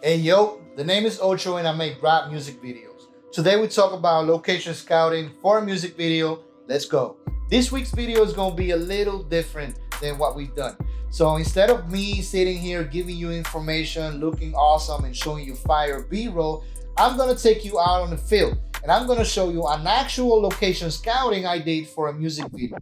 Hey yo, the name is Ocho and I make rap music videos. Today we talk about location scouting for a music video. Let's go. This week's video is going to be a little different than what we've done. So instead of me sitting here giving you information, looking awesome and showing you fire B-roll, I'm going to take you out on the field and I'm going to show you an actual location scouting I did for a music video.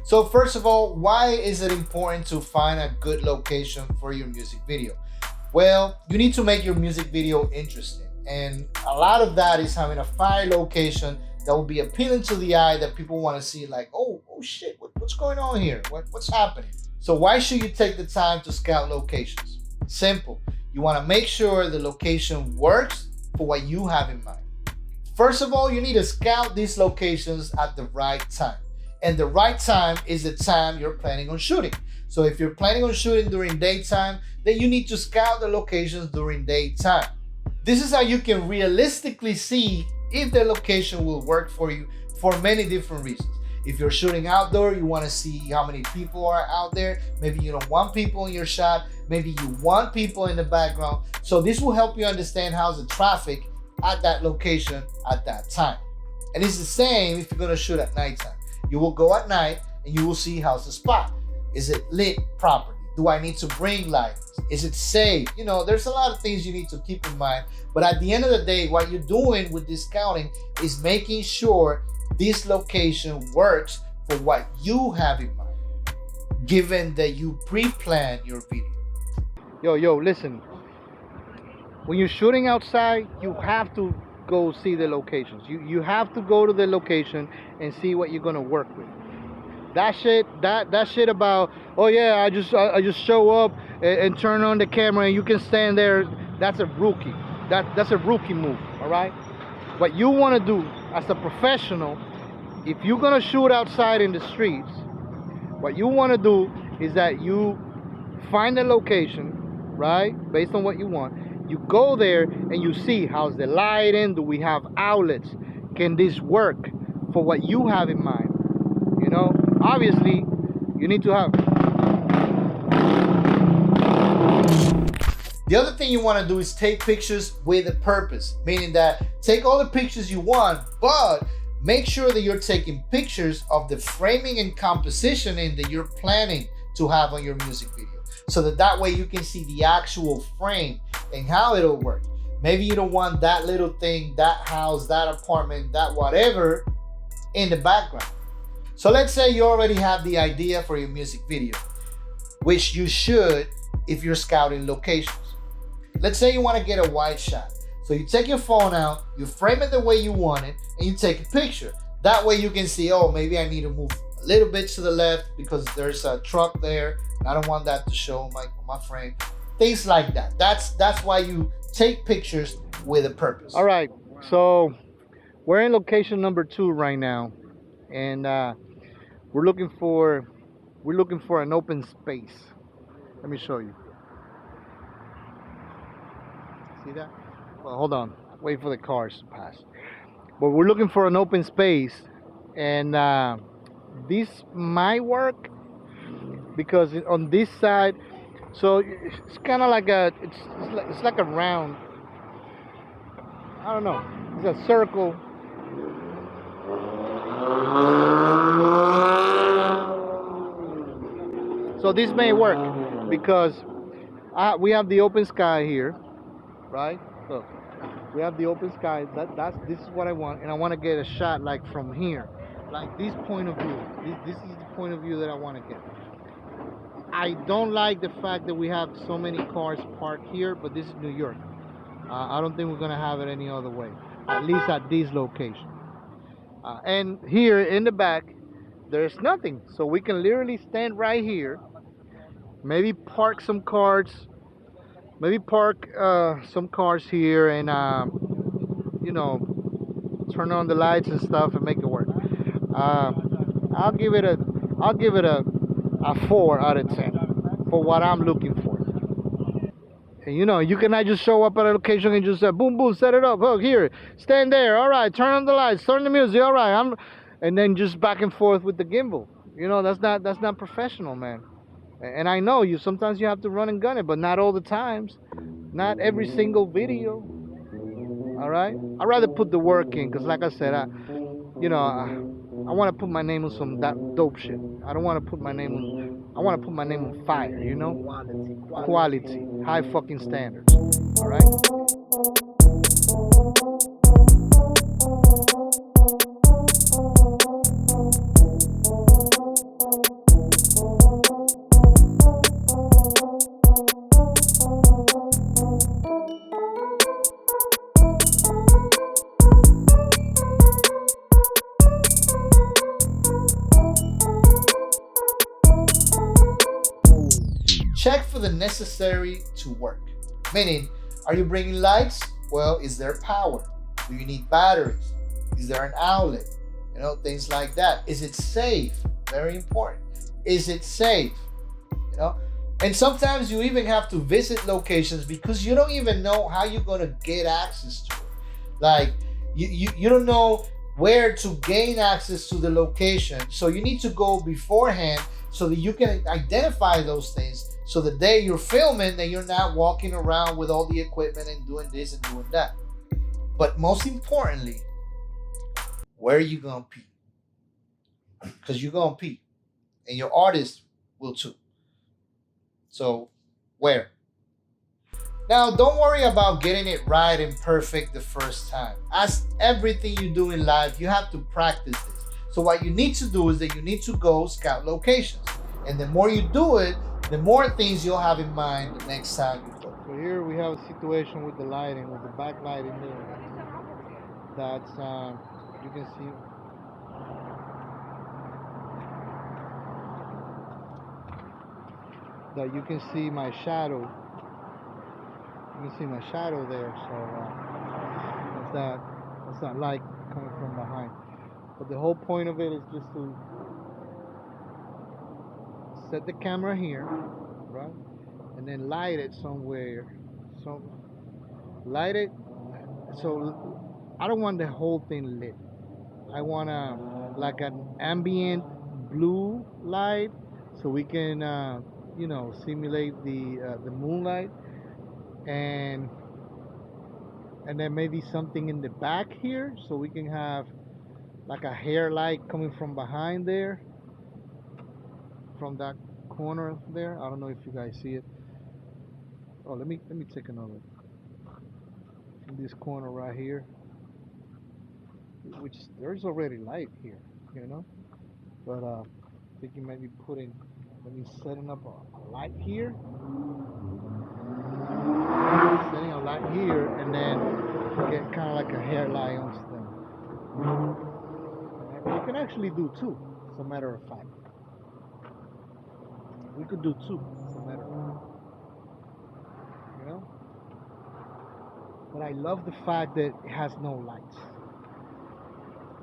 So first of all, why is it important to find a good location for your music video? Well, you need to make your music video interesting. And a lot of that is having a fire location that will be appealing to the eye, that people want to see, like, oh shit, what's going on here? What's happening? So why should you take the time to scout locations? Simple. You want to make sure the location works for what you have in mind. First of all, you need to scout these locations at the right time. And the right time is the time you're planning on shooting. So if you're planning on shooting during daytime, then you need to scout the locations during daytime. This is how you can realistically see if the location will work for you for many different reasons. If you're shooting outdoor, you want to see how many people are out there. Maybe you don't want people in your shot. Maybe you want people in the background. So this will help you understand how's the traffic at that location at that time. And it's the same if you're going to shoot at nighttime. You will go at night and you will see how's the spot. Is it lit properly? Do I need to bring lights? Is it safe? You know, there's a lot of things you need to keep in mind. But at the end of the day, what you're doing with this scouting is making sure this location works for what you have in mind, given that you pre-plan your video. Yo, listen. When you're shooting outside, you have to go see the locations. You have to go to the location and see what you're gonna work with. That shit about, oh yeah, I just show up and turn on the camera and you can stand there. That's a rookie. That's a rookie move. All right. What you want to do as a professional, if you're gonna shoot outside in the streets, what you want to do is that you find a location, right, based on what you want. You go there and you see how's the lighting, do we have outlets, can this work for what you have in mind? You know, obviously you need to have. The other thing you want to do is take pictures with a purpose, meaning that take all the pictures you want, but make sure that you're taking pictures of the framing and compositioning that you're planning to have on your music video, so that way you can see the actual frame and how it'll work. Maybe you don't want that little thing, that house, that apartment, that whatever in the background. So let's say you already have the idea for your music video, which you should if you're scouting locations. Let's say you want to get a wide shot. So you take your phone out, you frame it the way you want it, and you take a picture. That way you can see, oh, maybe I need to move a little bit to the left because there's a truck there. And I don't want that to show on my frame. Things like that. That's why you take pictures with a purpose. All right, so we're in location number 2 right now, and we're looking for an open space. Let me show you. See that? Well, hold on. Wait for the cars to pass. But we're looking for an open space, and this might work because on this side. So it's kind of like it's like a round. I don't know. It's a circle. So this may work because we have the open sky here, right? Look, we have the open sky. This is what I want, and I want to get a shot like from here, like this point of view. This is the point of view that I want to get. I don't like the fact that we have so many cars parked here, but this is New York. I don't think we're gonna have it any other way, at least at this location. And here in the back, there's nothing. So we can literally stand right here, maybe park some cars, some cars here and, you know, turn on the lights and stuff and make it work. I'll give it a 4 out of 10 for what I'm looking for. And you know, you cannot just show up at a location and just say, boom, boom, set it up. Oh, here, stand there. All right, turn on the lights, turn the music. All right, and then just back and forth with the gimbal. That's not professional, man. And I know you sometimes you have to run and gun it, but not all the times, not every single video. All right, I'd rather put the work in because, like I said, I want to put my name on some dope shit. I don't want to put my name on. I want to put my name on fire. Quality, high fucking standards. All right. Check for the necessary to work. Meaning, are you bringing lights? Well, is there power? Do you need batteries? Is there an outlet? Things like that. Is it safe? Very important. Is it safe? You know, and sometimes you even have to visit locations because you don't even know how you're gonna get access to it. Like you don't know where to gain access to the location. So you need to go beforehand so that you can identify those things. So the day you're filming, then you're not walking around with all the equipment and doing this and doing that. But most importantly, where are you gonna pee? Because you're gonna pee, and your artist will too. So where? Now, don't worry about getting it right and perfect the first time. As everything you do in life, you have to practice this. So what you need to do is that you need to go scout locations. And the more you do it, the more things you'll have in mind the next time you go. So here we have a situation with the lighting, with the backlighting there. That's you can see. That you can see my shadow. You can see my shadow there. So that's that light coming from behind. But the whole point of it is just to set the camera here, right, and then light it somewhere. So light it. So I don't want the whole thing lit. I want like an ambient blue light, so we can simulate the moonlight, and then maybe something in the back here, so we can have like a hair light coming from behind there, from that corner there. I don't know if you guys see it. Oh, let me take another. In this corner right here, which there's already light here, But thinking maybe maybe setting up a light here, setting a light here, and then get kind of like a hair light on them. You can actually do two, as a matter of fact. We could do two, as a matter of fact. But I love the fact that it has no lights.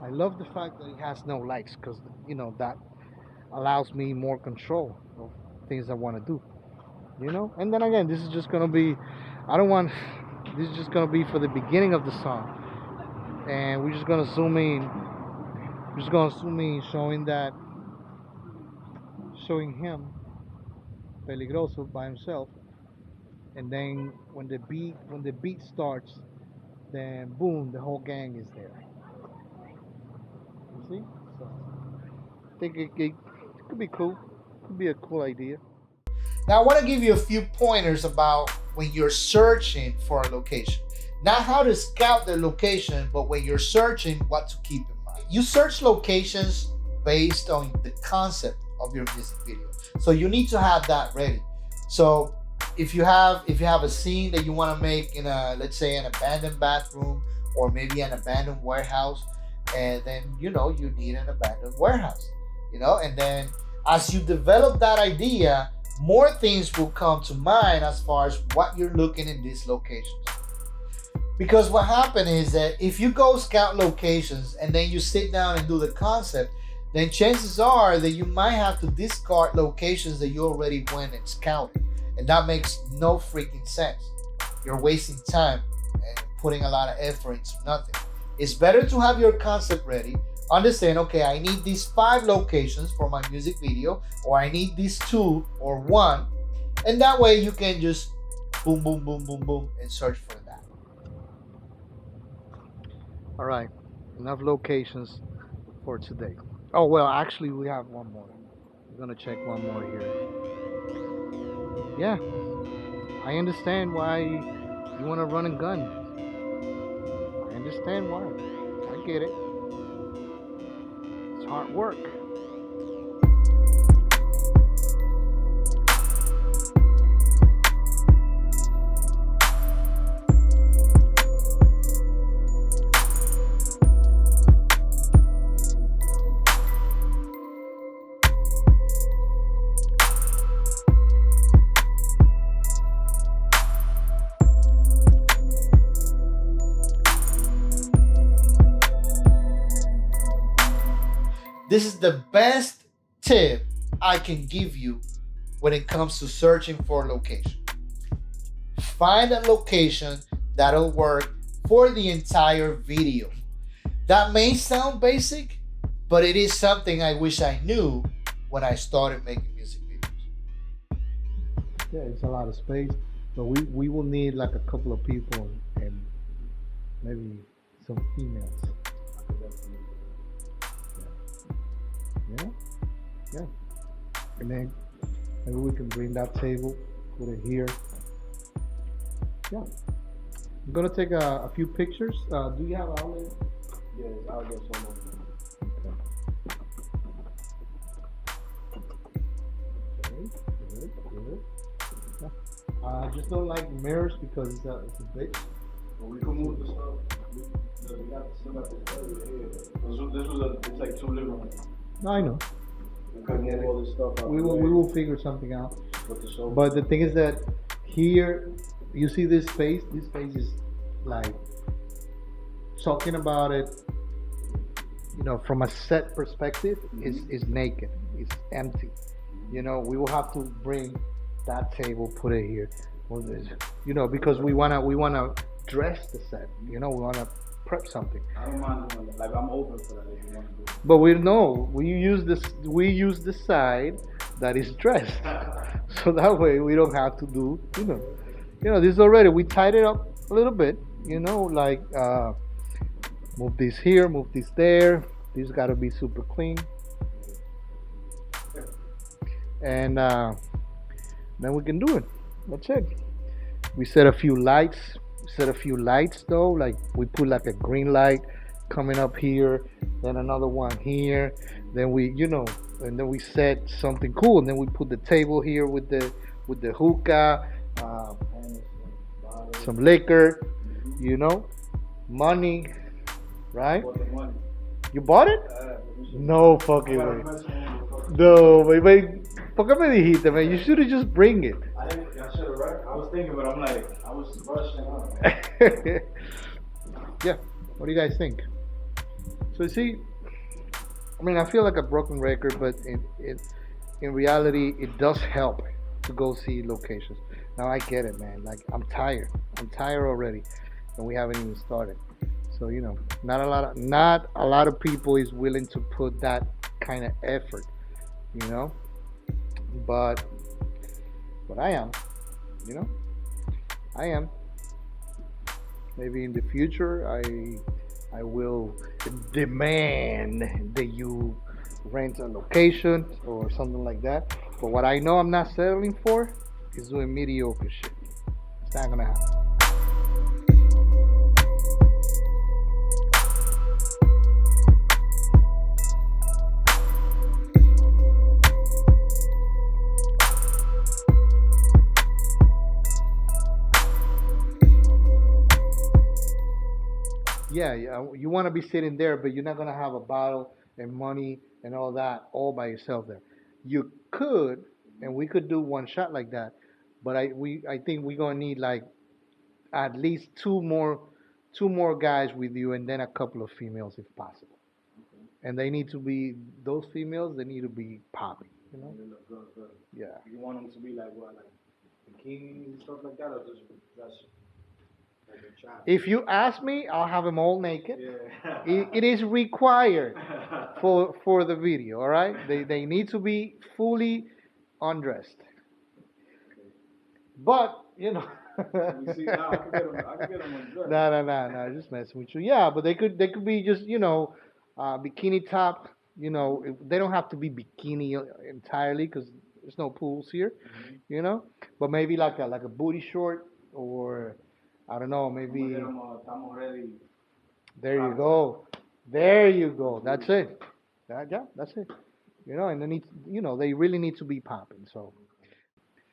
I love the fact that it has no lights because that allows me more control of things I want to do. And then again, this is just gonna be. I don't want. This is just gonna be for the beginning of the song, and we're just gonna zoom in. We're just gonna zoom in, showing him peligroso by himself, and then when the beat starts, then boom, the whole gang is there. You see? So I think it could be cool. Could be a cool idea. Now, I want to give you a few pointers about when you're searching for a location. Not how to scout the location, but when you're searching, what to keep in mind. You search locations based on the concept of your music video. So you need to have that ready. So if you have a scene that you want to make in let's say an abandoned bathroom or maybe an abandoned warehouse, and then you need an abandoned warehouse, and then as you develop that idea, more things will come to mind as far as what you're looking in these locations. Because what happened is that if you go scout locations and then you sit down and do the concept, then chances are that you might have to discard locations that you already went and scouted. And that makes no freaking sense. You're wasting time and putting a lot of effort into nothing. It's better to have your concept ready, Understand, okay, I need these 5 locations for my music video, or I need these 2 or 1. And that way you can just boom, boom, boom, boom, boom, and search for that. All right, enough locations for today. Oh well, actually we have one more. We're gonna check one more here. Yeah, I understand why you want to run and gun. I understand why. I get it. It's hard work. This is the best tip I can give you when it comes to searching for a location. Find a location that'll work for the entire video. That may sound basic, but it is something I wish I knew when I started making music videos. Yeah, it's a lot of space, but we will need like a couple of people and maybe some females. Yeah, yeah. And then maybe we can bring that table, put it here. Yeah. I'm gonna take a few pictures. Do you have outlet? Yes, I'll get some of them. Okay. Good, good. Yeah. I just don't like mirrors because it's a big. Well, we can move the stuff. We got still got this area here. It's like 2 living rooms. No, I know. We can move all this stuff out. We will figure something out. With the sofa. But the thing is that here, you see this space. This space is like talking about it. From a set perspective, is naked. It's empty. We will have to bring that table, put it here. Well, because we wanna dress the set. We wanna prep something. I don't mind doing it. Like I'm open for that if you want to do it. But we know we use this. We use the side that is dressed, so that way we don't have to do. This already we tied it up a little bit. Like move this here, move this there. This got to be super clean, and then we can do it. That's it. We set a few lights. Set a few lights though, like we put like a green light coming up here, then another one here, then and then we set something cool, and then we put the table here with the hookah, some liquor, money, right? You bought it? No fucking way. No, wait. ¿Por qué me dijiste, man? You should have just bring it. I should have read. I was thinking, but I'm like, I was rushing out. Yeah. What do you guys think? So you see, I feel like a broken record, but in reality, it does help to go see locations. Now I get it, man. Like I'm tired. I'm tired already, and we haven't even started. So not a lot of people is willing to put that kind of effort, you know. But I am, you know, I am. Maybe in the future, I will demand that you rent a location or something like that. But what I know I'm not settling for is doing mediocre shit. It's not gonna happen. Yeah, you want to be sitting there, but you're not gonna have a bottle and money and all that all by yourself there. You could, and we could do one shot like that, but I think we're gonna need like at least two more guys with you, and then a couple of females if possible. And they need to be those females. They need to be popping, you know. They look good, good. Yeah. You want them to be like what, like bikinis and stuff like that, or just dress? Like a trap. If you ask me, I'll have them all naked. Yeah. It is required for the video. All right, they need to be fully undressed. But you know. You see, now I can get them. I can get them undressed. No, just messing with you. Yeah, but they could be just bikini top. They don't have to be bikini entirely because there's no pools here. You know, but maybe like a booty short or I don't know, I'm gonna maybe get them. Estamos ready. there you go, there you go. That's it. Yeah, that's it. And they really need to be popping. So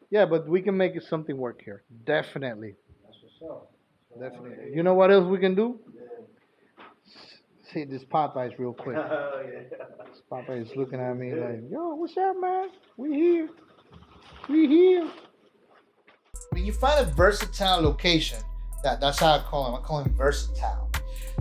yeah, but we can make it something work here. Definitely, That's what's up. definitely. You know what else we can do? Yeah. See this Popeyes real quick. Oh yeah. This Popeyes is looking at me like, yo, what's up, man? We here. We here. When you find a versatile location, that's how I call them. I call them versatile.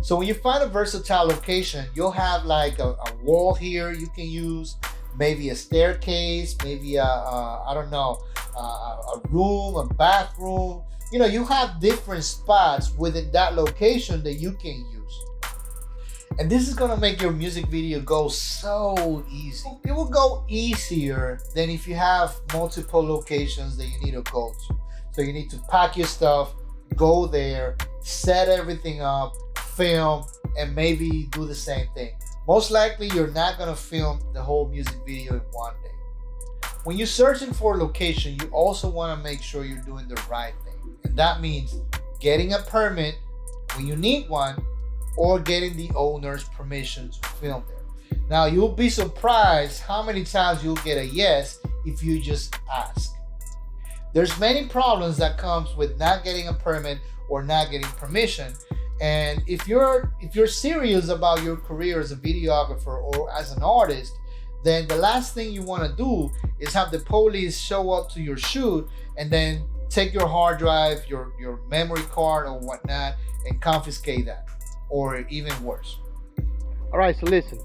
So when you find a versatile location, you'll have like a wall here you can use, maybe a staircase, maybe I don't know, a room, a bathroom. You have different spots within that location that you can use. And this is gonna make your music video go so easy. It will go easier than if you have multiple locations that you need to go to. So you need to pack your stuff, go there, set everything up, film, and maybe do the same thing. Most likely you're not gonna film the whole music video in one day. When you're searching for a location, you also wanna make sure you're doing the right thing. And that means getting a permit when you need one, or getting the owner's permission to film there. Now, you'll be surprised how many times you'll get a yes if you just ask. There's many problems that comes with not getting a permit or not getting permission. And if you're serious about your career as a videographer or as an artist, then the last thing you want to do is have the police show up to your shoot and then take your hard drive, your memory card or whatnot, and confiscate that. Or even worse. All right, so listen.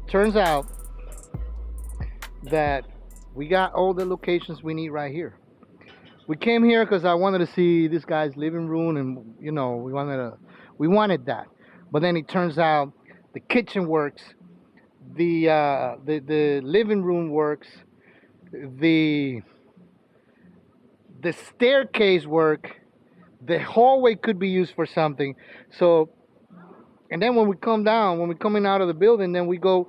Turns out that we got all the locations we need right here. We came here because I wanted to see this guy's living room, and we wanted that. But then it turns out the kitchen works, the living room works, the staircase work, the hallway could be used for something. So. And then when we're coming out of the building, then we go,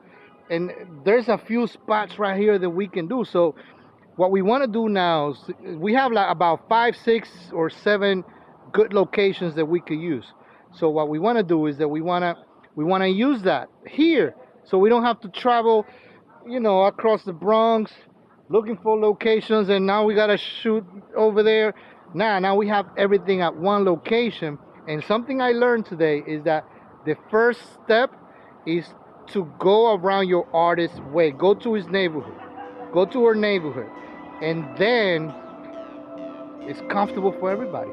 and there's a few spots right here that we can do. So what we want to do now is we have like about 5, 6, or 7 good locations that we could use. So what we want to do is that we want to use that here, so we don't have to travel, across the Bronx looking for locations, and now we gotta shoot over there. Now we have everything at one location. And something I learned today is that the first step is to go around your artist's way. Go to his neighborhood. Go to her neighborhood. And then it's comfortable for everybody.